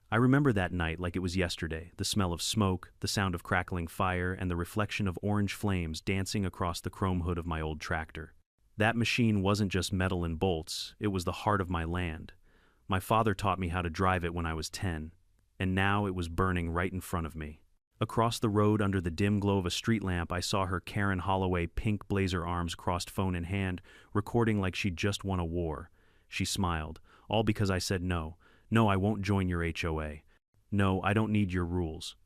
I remember that night like it was yesterday, the smell of smoke, the sound of crackling fire, and the reflection of orange flames dancing across the chrome hood of my old tractor. That machine wasn't just metal and bolts, it was the heart of my land. My father taught me how to drive it when I was 10, and now it was burning right in front of me. Across the road under the dim glow of a street lamp, I saw her Karen Holloway pink blazer arms crossed, phone in hand, recording like she'd just won a war. She smiled, all because I said no. No, I won't join your HOA. No, I don't need your rules.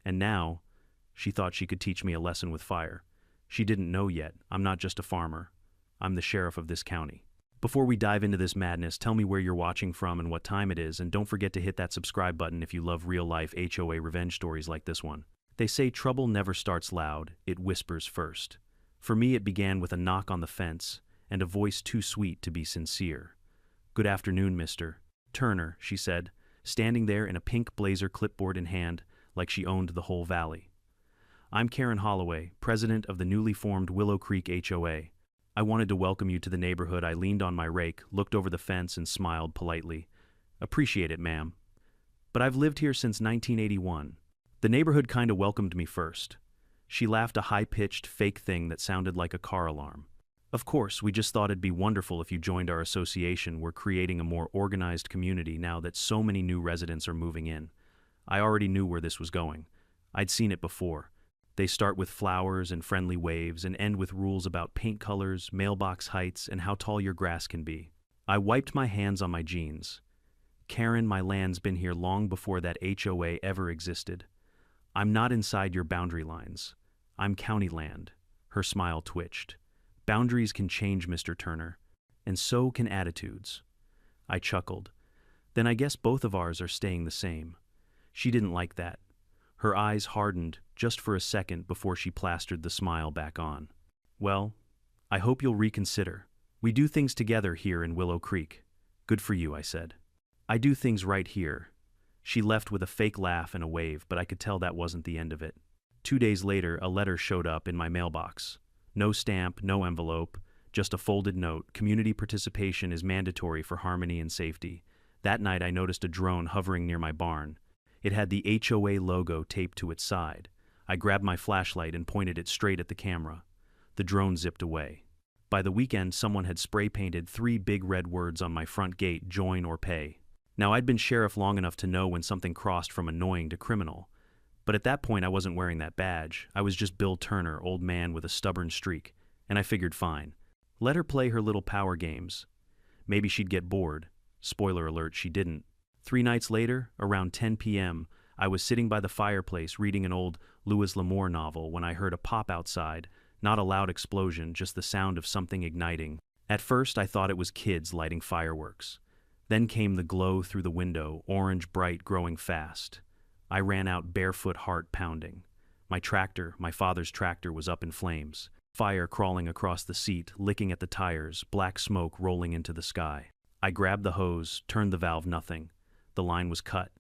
And now, she thought she could teach me a lesson with fire. She didn't know yet. I'm not just a farmer. I'm the sheriff of this county. Before we dive into this madness, tell me where you're watching from and what time it is, and don't forget to hit that subscribe button if you love real-life HOA revenge stories like this one. They say trouble never starts loud, it whispers first. For me, it began with a knock on the fence and a voice too sweet to be sincere. "Good afternoon, Mr. Turner," she said, standing there in a pink blazer, clipboard in hand, like she owned the whole valley. "I'm Karen Holloway, president of the newly formed Willow Creek HOA. I wanted to welcome you to the neighborhood." I leaned on my rake, looked over the fence, and smiled politely. "Appreciate it, ma'am. But I've lived here since 1981. The neighborhood kinda welcomed me first." She laughed, a high-pitched, fake thing that sounded like a car alarm. "Of course, we just thought it'd be wonderful if you joined our association. We're creating a more organized community now that so many new residents are moving in." I already knew where this was going. I'd seen it before. They start with flowers and friendly waves and end with rules about paint colors, mailbox heights, and how tall your grass can be. I wiped my hands on my jeans. "Karen, my land's been here long before that HOA ever existed. I'm not inside your boundary lines. I'm county land." Her smile twitched. "Boundaries can change, Mr. Turner, and so can attitudes." I chuckled. "Then I guess both of ours are staying the same." She didn't like that. Her eyes hardened just for a second before she plastered the smile back on. "Well, I hope you'll reconsider. We do things together here in Willow Creek." "Good for you," I said. "I do things right here." She left with a fake laugh and a wave, but I could tell that wasn't the end of it. 2 days later, a letter showed up in my mailbox. No stamp, no envelope, just a folded note. "Community participation is mandatory for harmony and safety." That night I noticed a drone hovering near my barn. It had the HOA logo taped to its side. I grabbed my flashlight and pointed it straight at the camera. The drone zipped away. By the weekend, someone had spray-painted 3 big red words on my front gate: "Join or pay." Now, I'd been sheriff long enough to know when something crossed from annoying to criminal. But at that point, I wasn't wearing that badge. I was just Bill Turner, old man with a stubborn streak. And I figured, fine. Let her play her little power games. Maybe she'd get bored. Spoiler alert, she didn't. 3 nights later, around 10 p.m., I was sitting by the fireplace reading an old Louis L'Amour novel when I heard a pop outside, not a loud explosion, just the sound of something igniting. At first, I thought it was kids lighting fireworks. Then came the glow through the window, orange bright, growing fast. I ran out barefoot, heart pounding. My tractor, my father's tractor, was up in flames. Fire crawling across the seat, licking at the tires, black smoke rolling into the sky. I grabbed the hose, turned the valve, nothing. The line was cut.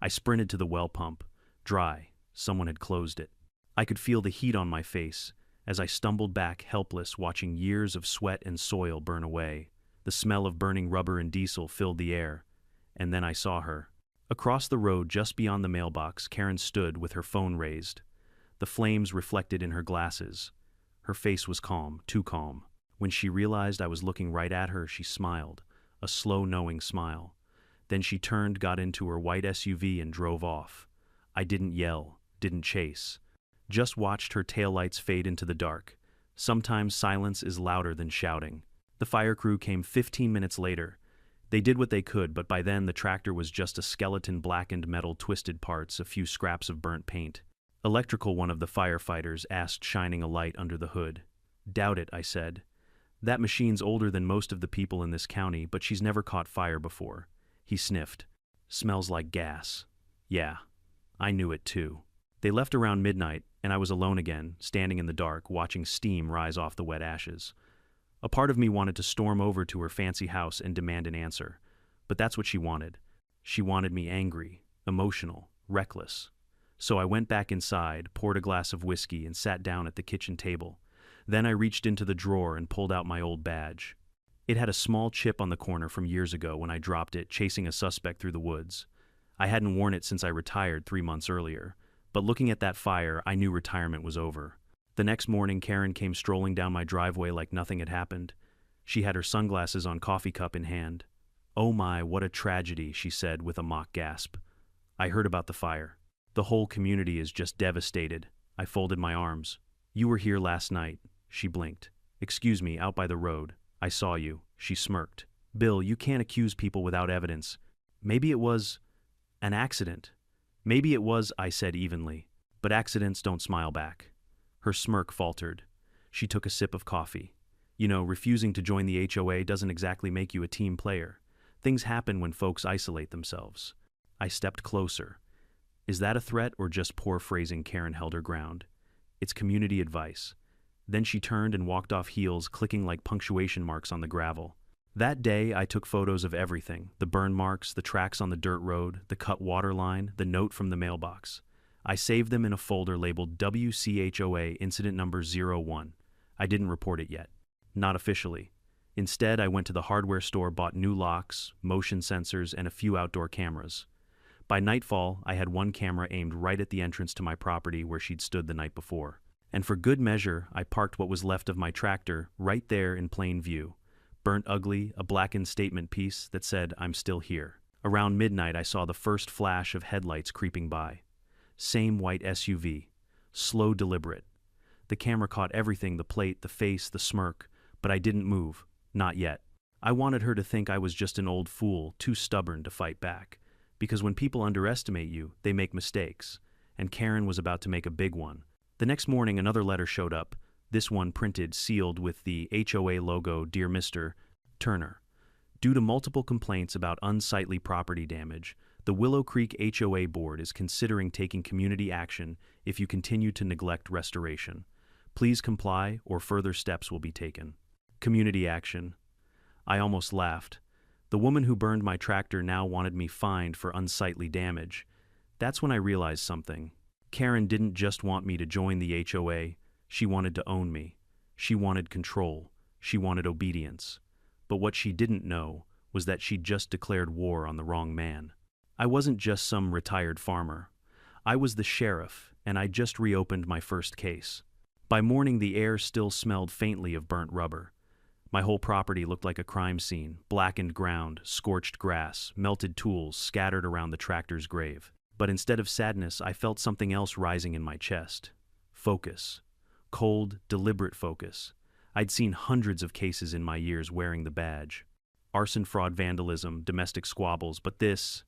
I sprinted to the well pump. Dry. Someone had closed it. I could feel the heat on my face as I stumbled back, helpless, watching years of sweat and soil burn away. The smell of burning rubber and diesel filled the air. And then I saw her. Across the road, just beyond the mailbox, Karen stood with her phone raised. The flames reflected in her glasses. Her face was calm, too calm. When she realized I was looking right at her, she smiled, a slow, knowing smile. Then she turned, got into her white SUV, and drove off. I didn't yell, didn't chase. Just watched her taillights fade into the dark. Sometimes silence is louder than shouting. The fire crew came 15 minutes later. They did what they could, but by then the tractor was just a skeleton, blackened metal, twisted parts, a few scraps of burnt paint. "Electrical," one of the firefighters asked, shining a light under the hood. "Doubt it," I said. "That machine's older than most of the people in this county, but she's never caught fire before." He sniffed. "Smells like gas." Yeah, I knew it too. They left around midnight, and I was alone again, standing in the dark, watching steam rise off the wet ashes. A part of me wanted to storm over to her fancy house and demand an answer. But that's what she wanted. She wanted me angry, emotional, reckless. So I went back inside, poured a glass of whiskey, and sat down at the kitchen table. Then I reached into the drawer and pulled out my old badge. It had a small chip on the corner from years ago when I dropped it, chasing a suspect through the woods. I hadn't worn it since I retired 3 months earlier, but looking at that fire, I knew retirement was over. The next morning, Karen came strolling down my driveway like nothing had happened. She had her sunglasses on, coffee cup in hand. "Oh my, what a tragedy," she said with a mock gasp. "I heard about the fire. The whole community is just devastated." I folded my arms. "You were here last night," she blinked. "Excuse me, out by the road. I saw you," she smirked. "Bill, you can't accuse people without evidence." "Maybe it was an accident." "Maybe it was," I said evenly. "But accidents don't smile back." Her smirk faltered. She took a sip of coffee. "You know, refusing to join the HOA doesn't exactly make you a team player. Things happen when folks isolate themselves." I stepped closer. "Is that a threat or just poor phrasing?" Karen held her ground. "It's community advice." Then she turned and walked off, heels clicking like punctuation marks on the gravel. That day, I took photos of everything: the burn marks, the tracks on the dirt road, the cut water line, the note from the mailbox. I saved them in a folder labeled WCHOA Incident Number 01. I didn't report it yet. Not officially. Instead, I went to the hardware store, bought new locks, motion sensors, and a few outdoor cameras. By nightfall, I had one camera aimed right at the entrance to my property where she'd stood the night before. And for good measure, I parked what was left of my tractor right there in plain view. Burnt ugly, a blackened statement piece that said, "I'm still here." Around midnight, I saw the first flash of headlights creeping by. Same white SUV. Slow, deliberate. The camera caught everything: the plate, the face, the smirk. But I didn't move. Not yet. I wanted her to think I was just an old fool, too stubborn to fight back. Because when people underestimate you, they make mistakes. And Karen was about to make a big one. The next morning, another letter showed up. This one printed, sealed with the HOA logo: "Dear Mr. Turner, due to multiple complaints about unsightly property damage, the Willow Creek HOA board is considering taking community action if you continue to neglect restoration. Please comply or further steps will be taken." Community action. I almost laughed. The woman who burned my tractor now wanted me fined for unsightly damage. That's when I realized something. Karen didn't just want me to join the HOA. She wanted to own me. She wanted control. She wanted obedience. But what she didn't know was that she'd just declared war on the wrong man. I wasn't just some retired farmer. I was the sheriff, and I'd just reopened my first case. By morning, the air still smelled faintly of burnt rubber. My whole property looked like a crime scene: blackened ground, scorched grass, melted tools scattered around the tractor's grave. But instead of sadness, I felt something else rising in my chest. Focus. Cold, deliberate focus. I'd seen hundreds of cases in my years wearing the badge. Arson, fraud, vandalism, domestic squabbles, but this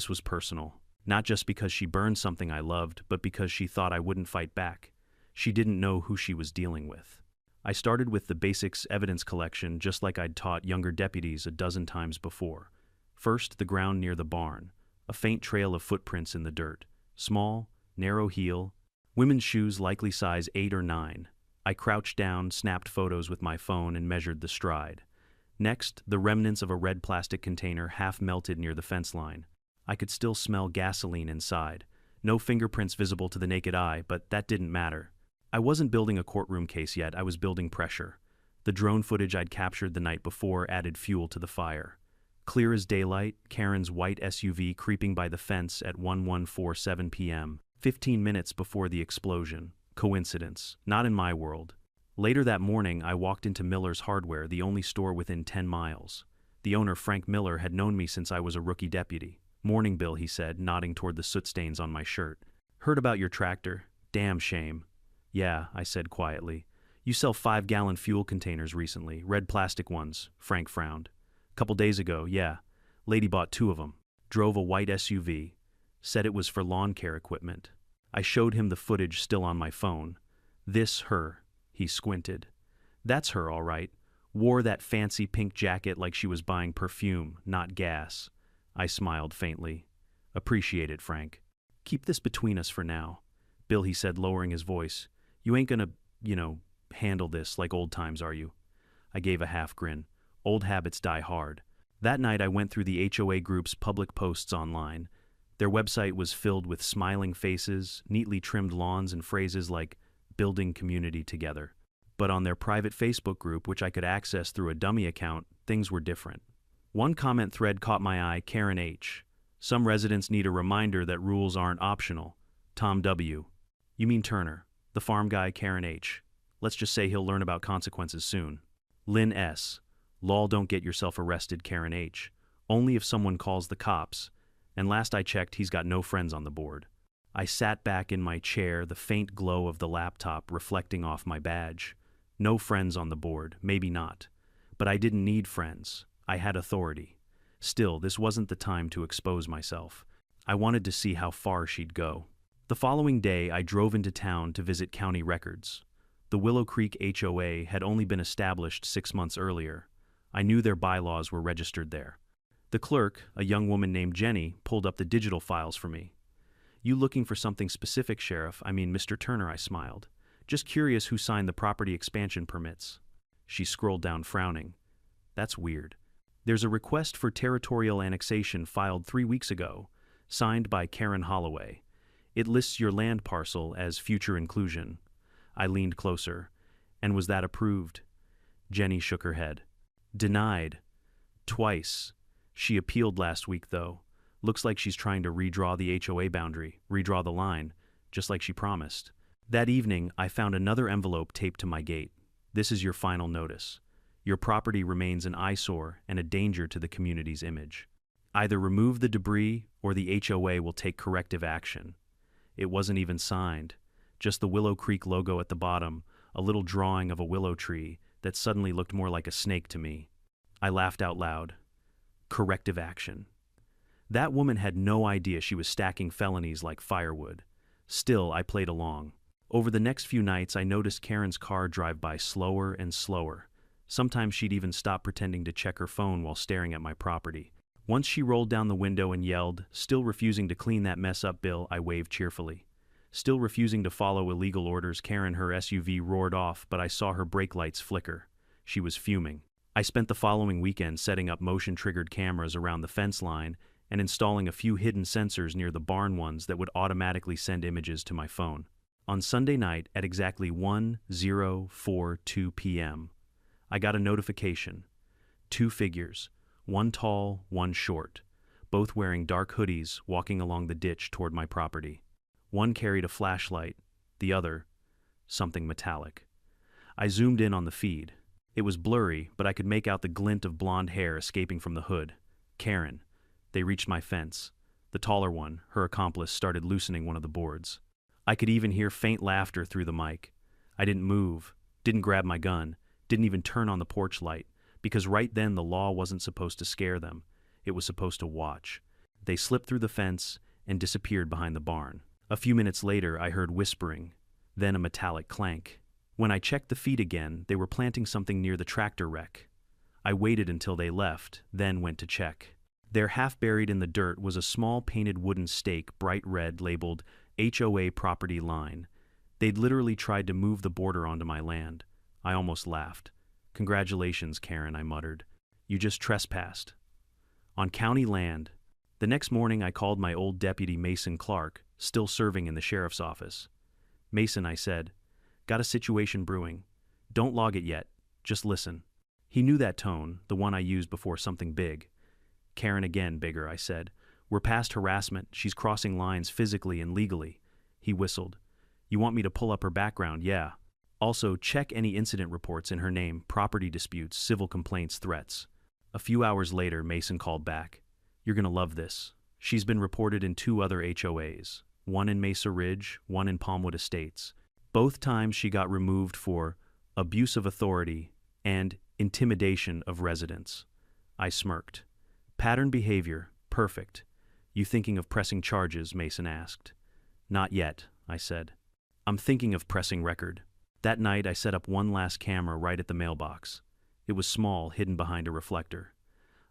was personal. Not just because she burned something I loved, but because she thought I wouldn't fight back. She didn't know who she was dealing with. I started with the basics: evidence collection, just like I'd taught younger deputies a dozen times before. First, the ground near the barn. A faint trail of footprints in the dirt. Small, narrow heel. Women's shoes, likely size 8 or 9. I crouched down, snapped photos with my phone, and measured the stride. Next, the remnants of a red plastic container half melted near the fence line. I could still smell gasoline inside. No fingerprints visible to the naked eye, but that didn't matter. I wasn't building a courtroom case yet. I was building pressure. The drone footage I'd captured the night before added fuel to the fire. Clear as daylight, Karen's white SUV creeping by the fence at 11:47 p.m., 15 minutes before the explosion. Coincidence? Not in my world. Later that morning, I walked into Miller's Hardware, the only store within 10 miles. The owner, Frank Miller, had known me since I was a rookie deputy. "Morning, Bill," he said, nodding toward the soot stains on my shirt. "Heard about your tractor. Damn shame." "Yeah," I said quietly. "You sell 5-gallon fuel containers recently, red plastic ones." Frank frowned. "Couple days ago, yeah. Lady bought 2 of them. Drove a white SUV. Said it was for lawn care equipment." I showed him the footage still on my phone. "This her." He squinted. "That's her, all right. Wore that fancy pink jacket like she was buying perfume, not gas." I smiled faintly. "Appreciate it, Frank. Keep this between us for now." "Bill," he said, lowering his voice, "you ain't gonna, handle this like old times, are you?" I gave a half grin. Old habits die hard. That night I went through the HOA group's public posts online. Their website was filled with smiling faces, neatly trimmed lawns, and phrases like "building community together." But on their private Facebook group, which I could access through a dummy account, things were different. One comment thread caught my eye: Karen H. Some residents need a reminder that rules aren't optional. Tom W. You mean Turner. The farm guy, Karen H. Let's just say he'll learn about consequences soon. Lynn S. Lol, don't get yourself arrested, Karen H. Only if someone calls the cops. And last I checked, he's got no friends on the board. I sat back in my chair, the faint glow of the laptop reflecting off my badge. No friends on the board, maybe not. But I didn't need friends. I had authority. Still, this wasn't the time to expose myself. I wanted to see how far she'd go. The following day, I drove into town to visit county records. The Willow Creek HOA had only been established 6 months earlier. I knew their bylaws were registered there. The clerk, a young woman named Jenny, pulled up the digital files for me. You looking for something specific, Sheriff? I mean, Mr. Turner, I smiled. Just curious who signed the property expansion permits. She scrolled down, frowning. That's weird. There's a request for territorial annexation filed 3 weeks ago, signed by Karen Holloway. It lists your land parcel as future inclusion. I leaned closer. And was that approved? Jenny shook her head. Denied. Twice. She appealed last week, though. Looks like she's trying to redraw the HOA boundary, redraw the line, just like she promised. That evening, I found another envelope taped to my gate. This is your final notice. Your property remains an eyesore and a danger to the community's image. Either remove the debris or the HOA will take corrective action. It wasn't even signed. Just the Willow Creek logo at the bottom, a little drawing of a willow tree that suddenly looked more like a snake to me. I laughed out loud. Corrective action. That woman had no idea she was stacking felonies like firewood. Still, I played along. Over the next few nights, I noticed Karen's car drive by slower and slower. Sometimes she'd even stop pretending to check her phone while staring at my property. Once she rolled down the window and yelled, still refusing to clean that mess up, Bill, I waved cheerfully. Still refusing to follow illegal orders, Karen, her SUV, roared off, but I saw her brake lights flicker. She was fuming. I spent the following weekend setting up motion-triggered cameras around the fence line and installing a few hidden sensors near the barn ones that would automatically send images to my phone. On Sunday night at exactly 10:42 p.m., I got a notification. 2 figures, one tall, one short, both wearing dark hoodies, walking along the ditch toward my property. One carried a flashlight, the other, something metallic. I zoomed in on the feed. It was blurry, but I could make out the glint of blonde hair escaping from the hood. Karen. They reached my fence. The taller one, her accomplice, started loosening one of the boards. I could even hear faint laughter through the mic. I didn't move, didn't grab my gun, didn't even turn on the porch light, because right then the law wasn't supposed to scare them. It was supposed to watch. They slipped through the fence and disappeared behind the barn. A few minutes later, I heard whispering, then a metallic clank. When I checked the feed again, they were planting something near the tractor wreck. I waited until they left, then went to check. There, half buried in the dirt, was a small painted wooden stake, bright red, labeled HOA property line. They'd literally tried to move the border onto my land. I almost laughed. Congratulations, Karen, I muttered. You just trespassed. On county land. The next morning, I called my old deputy, Mason Clark, still serving in the sheriff's office. Mason, I said, got a situation brewing. Don't log it yet. Just listen. He knew that tone, the one I used before something big. Karen again, bigger, I said. We're past harassment. She's crossing lines physically and legally. He whistled. You want me to pull up her background? Yeah. Also, check any incident reports in her name, property disputes, civil complaints, threats. A few hours later, Mason called back. You're gonna love this. She's been reported in 2 other HOAs, one in Mesa Ridge, one in Palmwood Estates. Both times she got removed for abuse of authority and intimidation of residents. I smirked. Pattern behavior, perfect. You thinking of pressing charges? Mason asked. Not yet, I said. I'm thinking of pressing record. That night I set up one last camera right at the mailbox. It was small, hidden behind a reflector.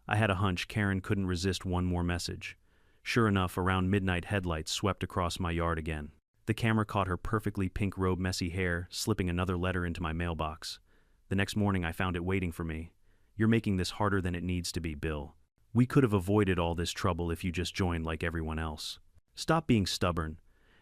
I had a hunch Karen couldn't resist one more message. Sure enough, around midnight, headlights swept across my yard again. The camera caught her perfectly pink robe, messy hair, slipping another letter into my mailbox. The next morning I found it waiting for me. You're making this harder than it needs to be, Bill. We could have avoided all this trouble if you just joined like everyone else. Stop being stubborn.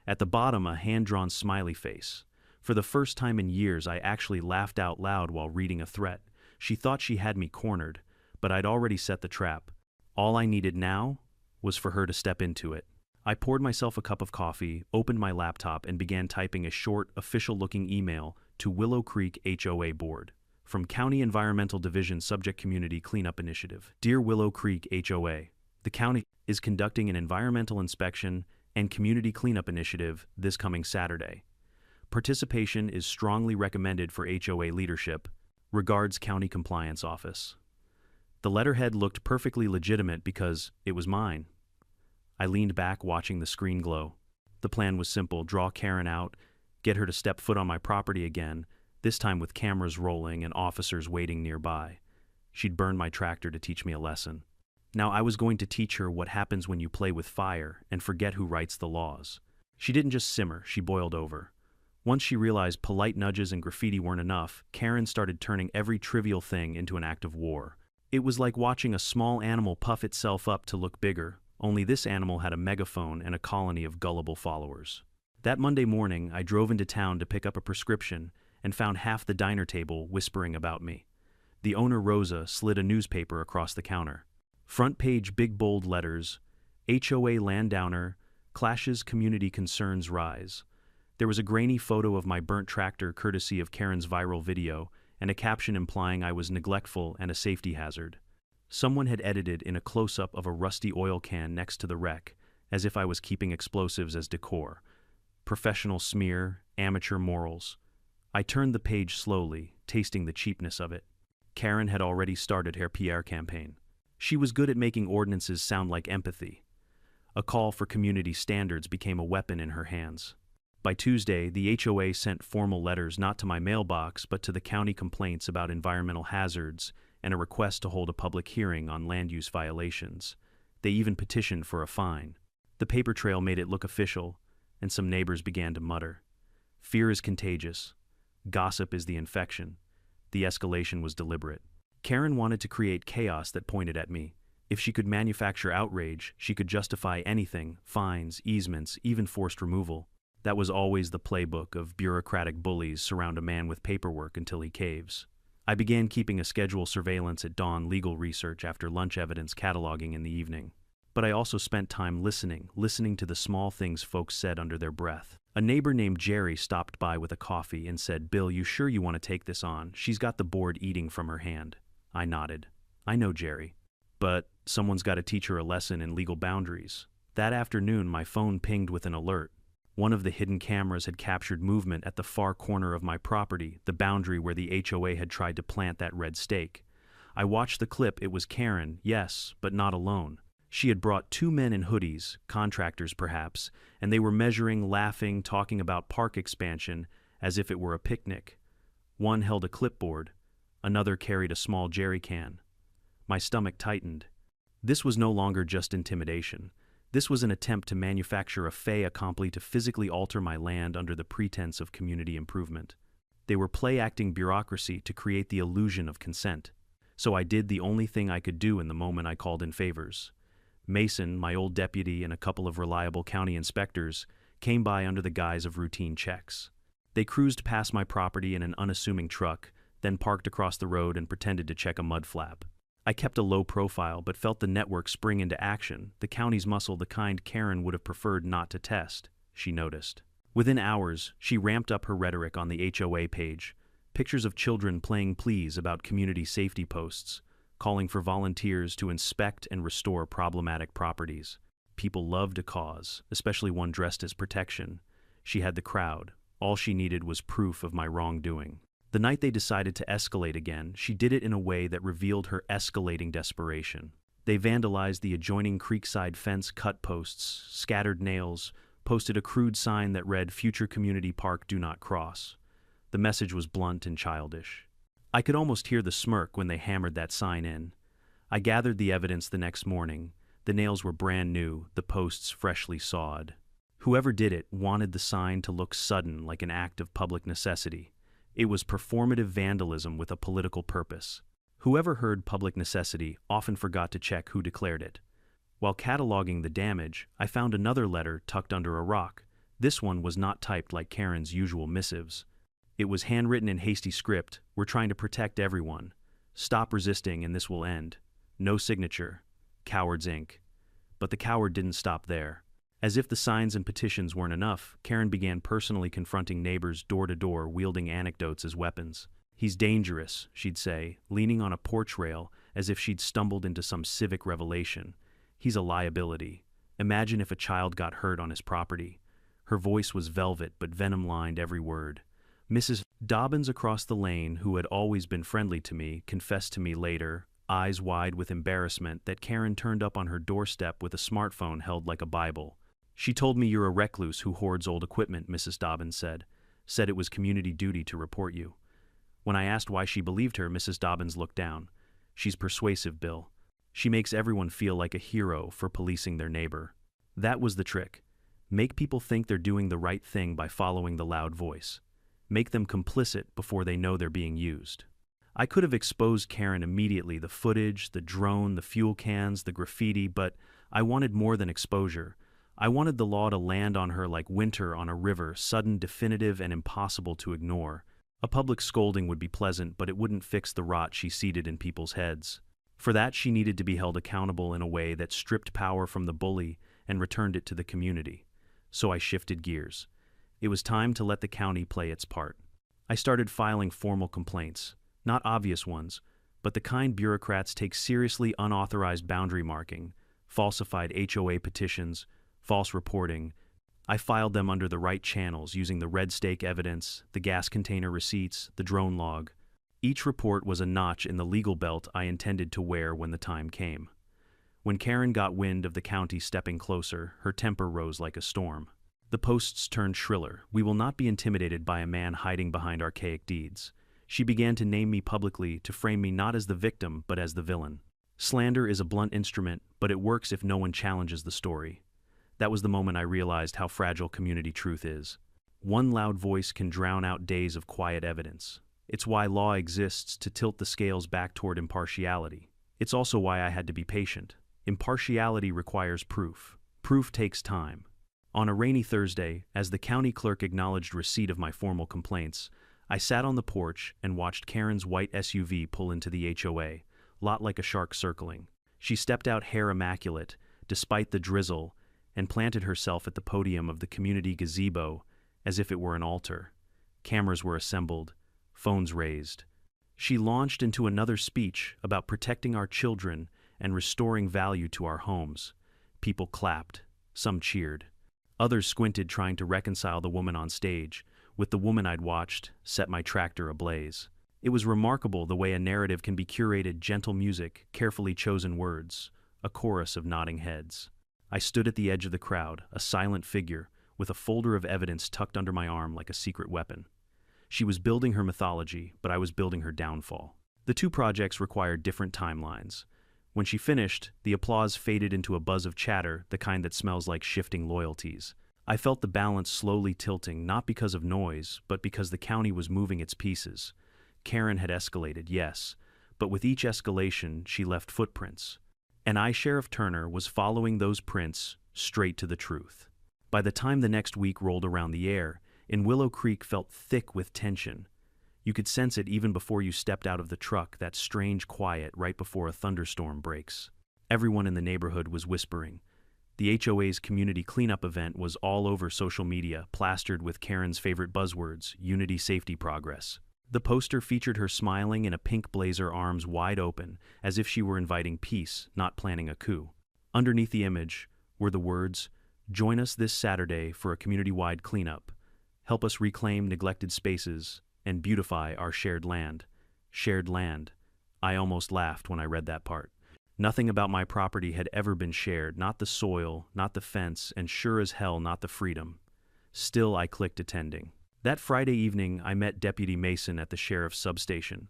At the bottom, a hand-drawn smiley face. For the first time in years, I actually laughed out loud while reading a threat. She thought she had me cornered, but I'd already set the trap. All I needed now was for her to step into it. I poured myself a cup of coffee, opened my laptop, and began typing a short, official-looking email to Willow Creek HOA Board. From County Environmental Division Subject Community Cleanup Initiative. Dear Willow Creek HOA, the county is conducting an environmental inspection and community cleanup initiative this coming Saturday. Participation is strongly recommended for HOA leadership. Regards, County Compliance Office. The letterhead looked perfectly legitimate because it was mine. I leaned back, watching the screen glow. The plan was simple: draw Karen out, get her to step foot on my property again, this time with cameras rolling and officers waiting nearby. She'd burned my tractor to teach me a lesson. Now I was going to teach her what happens when you play with fire and forget who writes the laws. She didn't just simmer, she boiled over. Once she realized polite nudges and graffiti weren't enough, Karen started turning every trivial thing into an act of war. It was like watching a small animal puff itself up to look bigger, only this animal had a megaphone and a colony of gullible followers. That Monday morning, I drove into town to pick up a prescription and found half the diner table whispering about me. The owner, Rosa, slid a newspaper across the counter. Front page, big bold letters, HOA Landowner, Clashes Community Concerns Rise. There was a grainy photo of my burnt tractor courtesy of Karen's viral video, and a caption implying I was neglectful and a safety hazard. Someone had edited in a close-up of a rusty oil can next to the wreck, as if I was keeping explosives as decor. Professional smear, amateur morals. I turned the page slowly, tasting the cheapness of it. Karen had already started her PR campaign. She was good at making ordinances sound like empathy. A call for community standards became a weapon in her hands. By Tuesday, the HOA sent formal letters not to my mailbox but to the county complaints about environmental hazards and a request to hold a public hearing on land use violations. They even petitioned for a fine. The paper trail made it look official, and some neighbors began to mutter. Fear is contagious. Gossip is the infection. The escalation was deliberate. Karen wanted to create chaos that pointed at me. If she could manufacture outrage, she could justify anything: fines, easements, even forced removal. That was always the playbook of bureaucratic bullies: surround a man with paperwork until he caves. I began keeping a schedule: surveillance at dawn, legal research after lunch, evidence cataloging in the evening. But I also spent time listening to the small things folks said under their breath. A neighbor named Jerry stopped by with a coffee and said, "Bill, you sure you want to take this on? She's got the board eating from her hand." I nodded. I know Jerry. But someone's got to teach her a lesson in legal boundaries. That afternoon, my phone pinged with an alert. One of the hidden cameras had captured movement at the far corner of my property, the boundary where the HOA had tried to plant that red stake. I watched the clip. It was Karen, yes, but not alone. She had brought two men in hoodies, contractors perhaps, and they were measuring, laughing, talking about park expansion as if it were a picnic. One held a clipboard, another carried a small jerry can. My stomach tightened. This was no longer just intimidation. This was an attempt to manufacture a fait accompli to physically alter my land under the pretense of community improvement. They were play-acting bureaucracy to create the illusion of consent. So I did the only thing I could do in the moment. I called in favors. Mason, my old deputy, and a couple of reliable county inspectors came by under the guise of routine checks. They cruised past my property in an unassuming truck, then parked across the road and pretended to check a mud flap. I kept a low profile but felt the network spring into action, the county's muscle, the kind Karen would have preferred not to test, she noticed. Within hours, she ramped up her rhetoric on the HOA page, pictures of children playing pleas about community safety posts, calling for volunteers to inspect and restore problematic properties. People loved a cause, especially one dressed as protection. She had the crowd. All she needed was proof of my wrongdoing. The night they decided to escalate again, she did it in a way that revealed her escalating desperation. They vandalized the adjoining creekside fence, cut posts, scattered nails, posted a crude sign that read, "Future Community Park, do not cross." The message was blunt and childish. I could almost hear the smirk when they hammered that sign in. I gathered the evidence the next morning. The nails were brand new, the posts freshly sawed. Whoever did it wanted the sign to look sudden, like an act of public necessity. It was performative vandalism with a political purpose. Whoever heard public necessity often forgot to check who declared it. While cataloging the damage, I found another letter tucked under a rock. This one was not typed like Karen's usual missives. It was handwritten in hasty script. "We're trying to protect everyone. Stop resisting and this will end. No signature. Cowards Inc. But the coward didn't stop there. As if the signs and petitions weren't enough, Karen began personally confronting neighbors door to door, wielding anecdotes as weapons. "He's dangerous," she'd say, leaning on a porch rail as if she'd stumbled into some civic revelation. "He's a liability. Imagine if a child got hurt on his property." Her voice was velvet, but venom-lined every word. Mrs. Dobbins across the lane, who had always been friendly to me, confessed to me later, eyes wide with embarrassment, that Karen turned up on her doorstep with a smartphone held like a Bible. "She told me you're a recluse who hoards old equipment," Mrs. Dobbins said. "Said it was community duty to report you." When I asked why she believed her, Mrs. Dobbins looked down. "She's persuasive, Bill. She makes everyone feel like a hero for policing their neighbor." That was the trick. Make people think they're doing the right thing by following the loud voice. Make them complicit before they know they're being used. I could have exposed Karen immediately, the footage, the drone, the fuel cans, the graffiti, but I wanted more than exposure. I wanted the law to land on her like winter on a river, sudden, definitive, and impossible to ignore. A public scolding would be pleasant, but it wouldn't fix the rot she seeded in people's heads. For that, she needed to be held accountable in a way that stripped power from the bully and returned it to the community. So I shifted gears. It was time to let the county play its part. I started filing formal complaints, not obvious ones, but the kind bureaucrats take seriously: unauthorized boundary marking, falsified HOA petitions, false reporting. I filed them under the right channels using the red stake evidence, the gas container receipts, the drone log. Each report was a notch in the legal belt I intended to wear when the time came. When Karen got wind of the county stepping closer, her temper rose like a storm. The posts turned shriller. "We will not be intimidated by a man hiding behind archaic deeds." She began to name me publicly, to frame me not as the victim, but as the villain. Slander is a blunt instrument, but it works if no one challenges the story. That was the moment I realized how fragile community truth is. One loud voice can drown out days of quiet evidence. It's why law exists, to tilt the scales back toward impartiality. It's also why I had to be patient. Impartiality requires proof. Proof takes time. On a rainy Thursday, as the county clerk acknowledged receipt of my formal complaints, I sat on the porch and watched Karen's white SUV pull into the HOA, lot like a shark circling. She stepped out hair immaculate, despite the drizzle, and planted herself at the podium of the community gazebo as if it were an altar. Cameras were assembled, phones raised. She launched into another speech about protecting our children and restoring value to our homes. People clapped. Some cheered. Others squinted, trying to reconcile the woman on stage with the woman I'd watched set my tractor ablaze. It was remarkable the way a narrative can be curated: gentle music, carefully chosen words, a chorus of nodding heads. I stood at the edge of the crowd, a silent figure, with a folder of evidence tucked under my arm like a secret weapon. She was building her mythology, but I was building her downfall. The two projects required different timelines. When she finished, the applause faded into a buzz of chatter, the kind that smells like shifting loyalties. I felt the balance slowly tilting, not because of noise, but because the county was moving its pieces. Karen had escalated, yes, but with each escalation, she left footprints. And I, Sheriff Turner, was following those prints straight to the truth. By the time the next week rolled around, the air in Willow Creek felt thick with tension. You could sense it even before you stepped out of the truck, that strange quiet right before a thunderstorm breaks. Everyone in the neighborhood was whispering. The HOA's community cleanup event was all over social media, plastered with Karen's favorite buzzwords: unity, safety, progress. The poster featured her smiling in a pink blazer, arms wide open, as if she were inviting peace, not planning a coup. Underneath the image were the words, "Join us this Saturday for a community-wide cleanup. Help us reclaim neglected spaces and beautify our shared land." Shared land. I almost laughed when I read that part. Nothing about my property had ever been shared, not the soil, not the fence, and sure as hell not the freedom. Still, I clicked attending. That Friday evening, I met Deputy Mason at the sheriff's substation.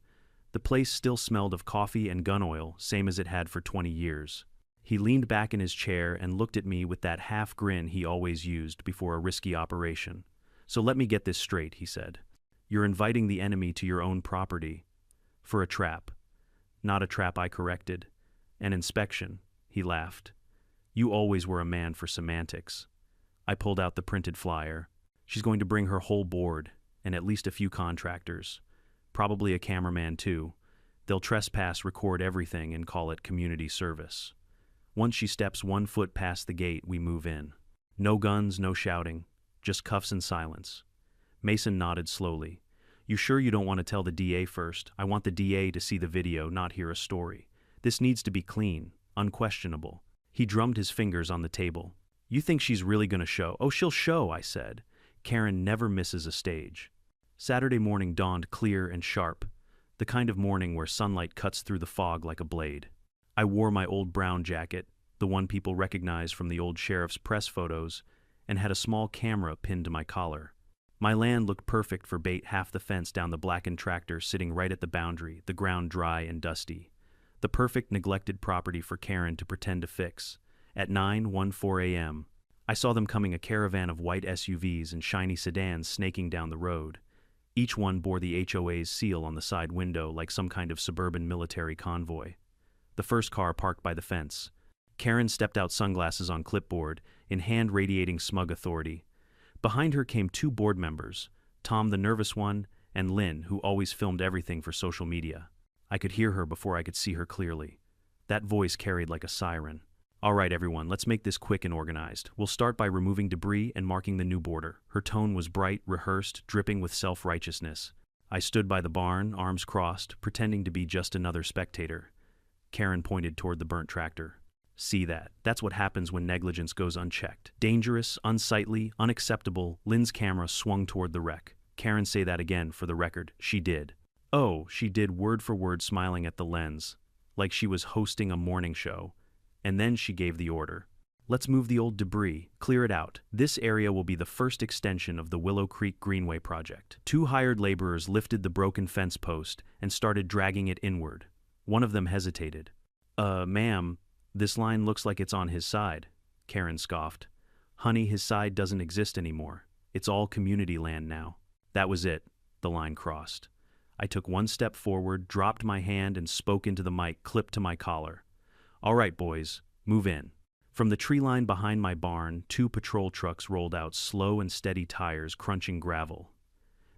The place still smelled of coffee and gun oil, same as it had for 20 years. He leaned back in his chair and looked at me with that half grin he always used before a risky operation. "So let me get this straight," he said. "You're inviting the enemy to your own property for a trap." "Not a trap," I corrected. "An inspection," he laughed. "You always were a man for semantics." I pulled out the printed flyer. "She's going to bring her whole board, and at least a few contractors. Probably a cameraman too. They'll trespass, record everything, and call it community service." Once she steps 1 foot past the gate, we move in. No guns, no shouting, just cuffs and silence. Mason nodded slowly. You sure you don't want to tell the DA first? I want the DA to see the video, not hear a story. This needs to be clean, unquestionable. He drummed his fingers on the table. You think she's really gonna show? Oh, she'll show, I said. Karen never misses a stage. Saturday morning dawned clear and sharp, the kind of morning where sunlight cuts through the fog like a blade. I wore my old brown jacket, the one people recognized from the old sheriff's press photos, and had a small camera pinned to my collar. My land looked perfect for bait, half the fence down the blackened tractor sitting right at the boundary, the ground dry and dusty. The perfect neglected property for Karen to pretend to fix. At 9:14 a.m., I saw them coming, a caravan of white SUVs and shiny sedans snaking down the road. Each one bore the HOA's seal on the side window like some kind of suburban military convoy. The first car parked by the fence. Karen stepped out, sunglasses on clipboard, in hand radiating smug authority. Behind her came 2 board members, Tom the nervous one, and Lynn, who always filmed everything for social media. I could hear her before I could see her clearly. That voice carried like a siren. All right, everyone, let's make this quick and organized. We'll start by removing debris and marking the new border. Her tone was bright, rehearsed, dripping with self-righteousness. I stood by the barn, arms crossed, pretending to be just another spectator. Karen pointed toward the burnt tractor. See that? That's what happens when negligence goes unchecked. Dangerous, unsightly, unacceptable. Lynn's camera swung toward the wreck. Karen, say that again for the record. She did. Oh, she did, word for word, smiling at the lens, like she was hosting a morning show. And then she gave the order. Let's move the old debris, clear it out. This area will be the first extension of the Willow Creek Greenway project. 2 hired laborers lifted the broken fence post and started dragging it inward. One of them hesitated. Ma'am, this line looks like it's on his side, Karen scoffed. Honey, his side doesn't exist anymore. It's all community land now. That was it. The line crossed. I took 1 step forward, dropped my hand, and spoke into the mic clipped to my collar. All right, boys, move in. From the tree line behind my barn, 2 patrol trucks rolled out, slow and steady tires crunching gravel.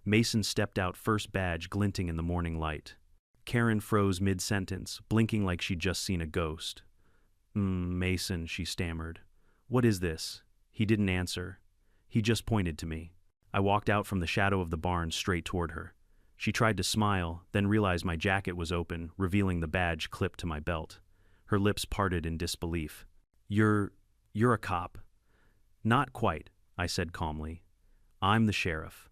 Mason stepped out, first, badge glinting in the morning light. Karen froze mid-sentence, blinking like she'd just seen a ghost. Mason, she stammered. What is this? He didn't answer. He just pointed to me. I walked out from the shadow of the barn straight toward her. She tried to smile, then realized my jacket was open, revealing the badge clipped to my belt. Her lips parted in disbelief. You're a cop. Not quite, I said calmly. I'm the sheriff.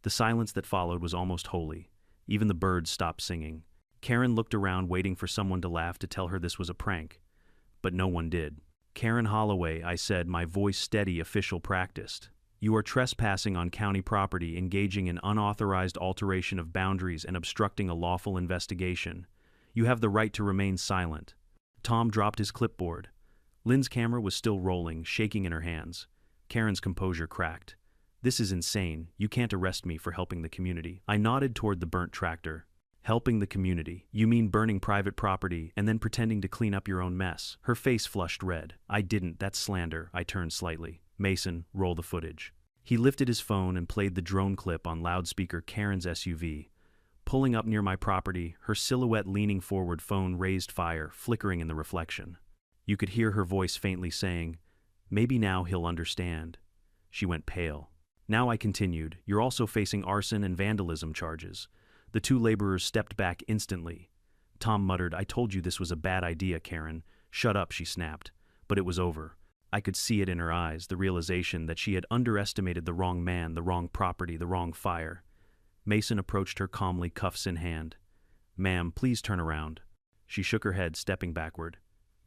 The silence that followed was almost holy. Even the birds stopped singing. Karen looked around, waiting for someone to laugh to tell her this was a prank. But no one did. Karen Holloway, I said, my voice steady, official, practiced. You are trespassing on county property, engaging in unauthorized alteration of boundaries, and obstructing a lawful investigation. You have the right to remain silent. Tom dropped his clipboard. Lynn's camera was still rolling, shaking in her hands. Karen's composure cracked. This is insane. You can't arrest me for helping the community. I nodded toward the burnt tractor. Helping the community? You mean burning private property and then pretending to clean up your own mess? Her face flushed red. I didn't. That's slander. I turned slightly. Mason, roll the footage. He lifted his phone and played the drone clip on loudspeaker. Karen's SUV. Pulling up near my property, her silhouette leaning forward, phone raised, fire flickering in the reflection. You could hear her voice faintly saying, maybe now he'll understand. She went pale. Now, I continued, you're also facing arson and vandalism charges. The 2 laborers stepped back instantly. Tom muttered, I told you this was a bad idea, Karen. Shut up, she snapped. But it was over. I could see it in her eyes, the realization that she had underestimated the wrong man, the wrong property, the wrong fire. Mason approached her calmly, cuffs in hand. Ma'am, please turn around. She shook her head, stepping backward.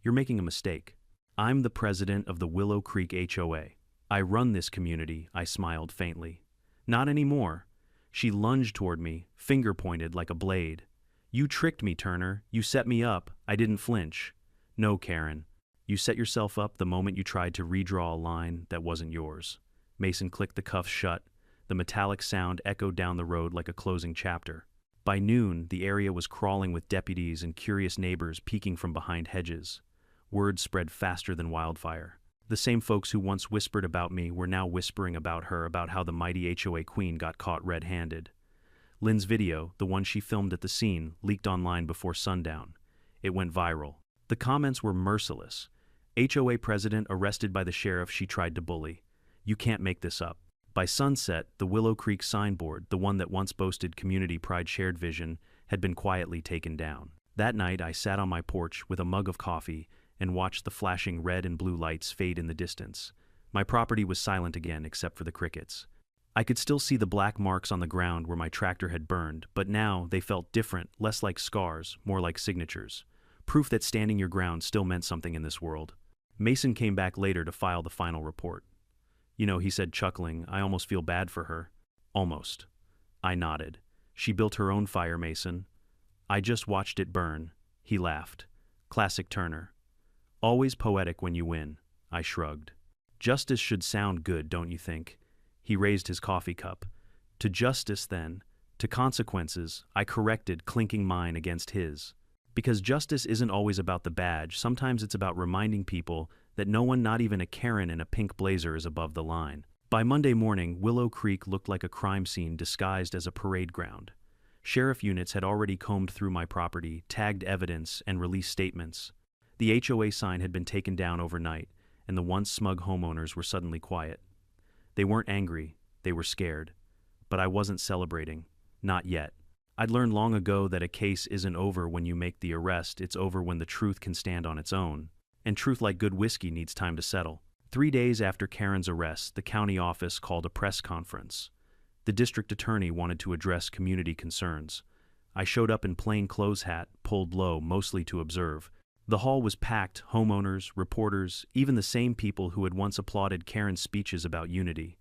You're making a mistake. I'm the president of the Willow Creek HOA. I run this community, I smiled faintly. Not anymore. She lunged toward me, finger pointed like a blade. You tricked me, Turner. You set me up. I didn't flinch. No, Karen. You set yourself up the moment you tried to redraw a line that wasn't yours. Mason clicked the cuffs shut. The metallic sound echoed down the road like a closing chapter. By noon, the area was crawling with deputies and curious neighbors peeking from behind hedges. Word spread faster than wildfire. The same folks who once whispered about me were now whispering about her, about how the mighty HOA queen got caught red-handed. Lynn's video, the one she filmed at the scene, leaked online before sundown. It went viral. The comments were merciless. HOA president arrested by the sheriff she tried to bully. You can't make this up. By sunset, the Willow Creek signboard, the one that once boasted Community Pride Shared Vision, had been quietly taken down. That night, I sat on my porch with a mug of coffee and watched the flashing red and blue lights fade in the distance. My property was silent again except for the crickets. I could still see the black marks on the ground where my tractor had burned, but now they felt different, less like scars, more like signatures. Proof that standing your ground still meant something in this world. Mason came back later to file the final report. You know, he said, chuckling, I almost feel bad for her. Almost. I nodded. She built her own fire, Mason. I just watched it burn. He laughed. Classic Turner. Always poetic when you win. I shrugged. Justice should sound good, don't you think? He raised his coffee cup. To justice, then. To consequences, I corrected, clinking mine against his. Because justice isn't always about the badge, sometimes it's about reminding people that no one, not even a Karen in a pink blazer, is above the line. By Monday morning, Willow Creek looked like a crime scene disguised as a parade ground. Sheriff units had already combed through my property, tagged evidence, and released statements. The HOA sign had been taken down overnight, and the once smug homeowners were suddenly quiet. They weren't angry, they were scared. But I wasn't celebrating. Not yet. I'd learned long ago that a case isn't over when you make the arrest, it's over when the truth can stand on its own. And truth, like good whiskey, needs time to settle. 3 days after Karen's arrest, the county office called a press conference. The district attorney wanted to address community concerns. I showed up in plain clothes hat, pulled low, mostly to observe. The hall was packed, homeowners, reporters, even the same people who had once applauded Karen's speeches about unity.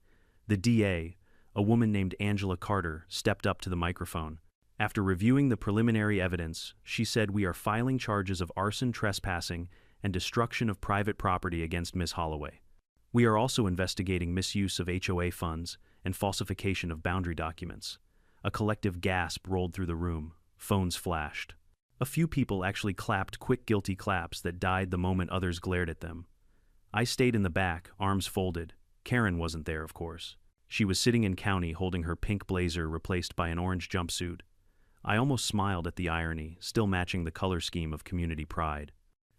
The DA, a woman named Angela Carter, stepped up to the microphone. After reviewing the preliminary evidence, she said, "We are filing charges of arson, trespassing, and destruction of private property against Ms. Holloway. We are also investigating misuse of HOA funds and falsification of boundary documents." A collective gasp rolled through the room. Phones flashed. A few people actually clapped quick, guilty claps that died the moment others glared at them. I stayed in the back, arms folded. Karen wasn't there, of course. She was sitting in county holding her pink blazer replaced by an orange jumpsuit. I almost smiled at the irony, still matching the color scheme of community pride.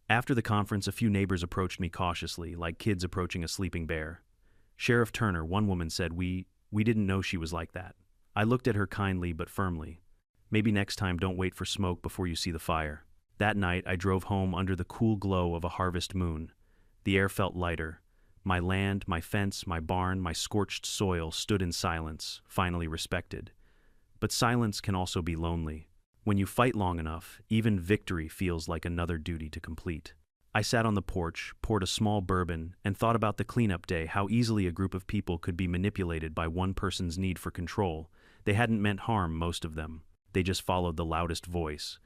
After the conference, a few neighbors approached me cautiously, like kids approaching a sleeping bear. Sheriff Turner, one woman said, we didn't know she was like that. I looked at her kindly but firmly. Maybe next time don't wait for smoke before you see the fire. That night, I drove home under the cool glow of a harvest moon. The air felt lighter. My land, my fence, my barn, my scorched soil stood in silence, finally respected. But silence can also be lonely. When you fight long enough, even victory feels like another duty to complete. I sat on the porch, poured a small bourbon, and thought about the cleanup day, how easily a group of people could be manipulated by one person's need for control. They hadn't meant harm, most of them. They just followed the loudest voice.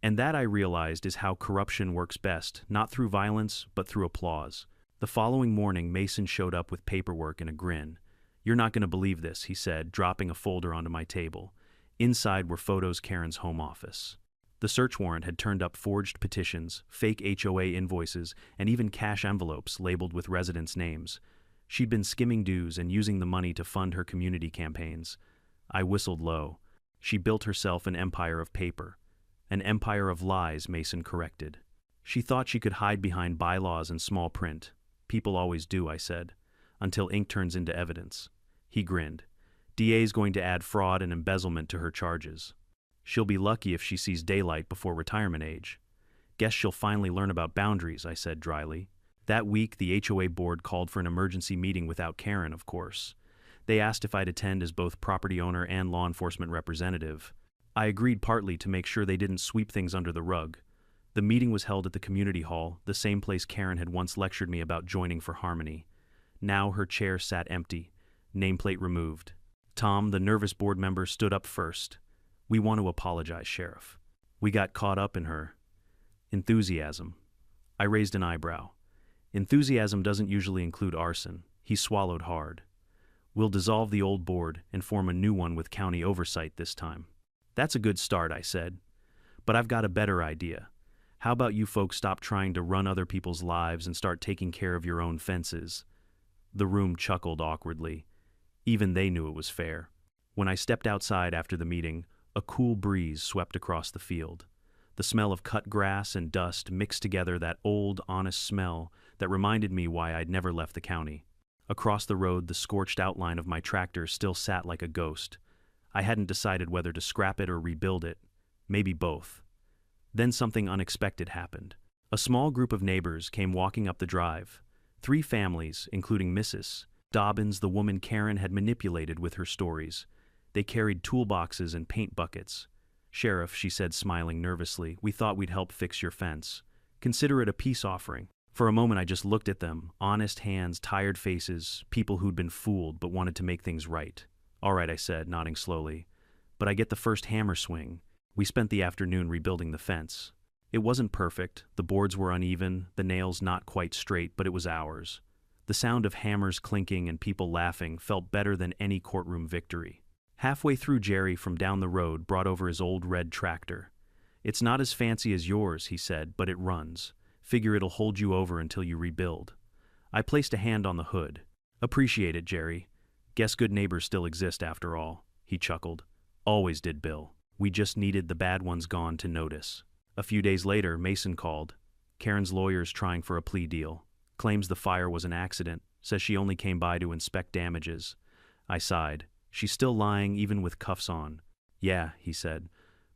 And that, I realized, is how corruption works best, not through violence, but through applause. The following morning, Mason showed up with paperwork and a grin. "You're not going to believe this," he said, dropping a folder onto my table. Inside were photos Karen's home office. The search warrant had turned up forged petitions, fake HOA invoices, and even cash envelopes labeled with residents' names. She'd been skimming dues and using the money to fund her community campaigns. I whistled low. She built herself an empire of paper. An empire of lies, Mason corrected. She thought she could hide behind bylaws and small print. People always do, I said, until ink turns into evidence. He grinned. DA's going to add fraud and embezzlement to her charges. She'll be lucky if she sees daylight before retirement age. Guess she'll finally learn about boundaries, I said dryly. That week, the HOA board called for an emergency meeting without Karen, of course. They asked if I'd attend as both property owner and law enforcement representative. I agreed, partly to make sure they didn't sweep things under the rug. The meeting was held at the community hall, the same place Karen had once lectured me about joining for harmony. Now her chair sat empty, nameplate removed. Tom, the nervous board member, stood up first. "We want to apologize, Sheriff. We got caught up in her enthusiasm." I raised an eyebrow. Enthusiasm doesn't usually include arson. He swallowed hard. "We'll dissolve the old board and form a new one with county oversight this time." "That's a good start," I said. "But I've got a better idea. How about you folks stop trying to run other people's lives and start taking care of your own fences?" The room chuckled awkwardly. Even they knew it was fair. When I stepped outside after the meeting, a cool breeze swept across the field. The smell of cut grass and dust mixed together, that old, honest smell that reminded me why I'd never left the county. Across the road, the scorched outline of my tractor still sat like a ghost. I hadn't decided whether to scrap it or rebuild it. Maybe both. Then something unexpected happened. A small group of neighbors came walking up the drive. 3 families, including Mrs. Dobbins, the woman Karen had manipulated with her stories. They carried toolboxes and paint buckets. "Sheriff," she said, smiling nervously, "we thought we'd help fix your fence. Consider it a peace offering." For a moment I just looked at them, honest hands, tired faces, people who'd been fooled but wanted to make things right. "All right," I said, nodding slowly. "But I get the first hammer swing." We spent the afternoon rebuilding the fence. It wasn't perfect, the boards were uneven, the nails not quite straight, but it was ours. The sound of hammers clinking and people laughing felt better than any courtroom victory. Halfway through, Jerry from down the road brought over his old red tractor. "It's not as fancy as yours," he said, "but it runs. Figure it'll hold you over until you rebuild." I placed a hand on the hood. "Appreciate it, Jerry. Guess good neighbors still exist after all," he chuckled. "Always did, Bill. We just needed the bad ones gone to notice." A few days later, Mason called. "Karen's lawyer's trying for a plea deal. Claims the fire was an accident, says she only came by to inspect damages." I sighed. "She's still lying, even with cuffs on." "Yeah," he said.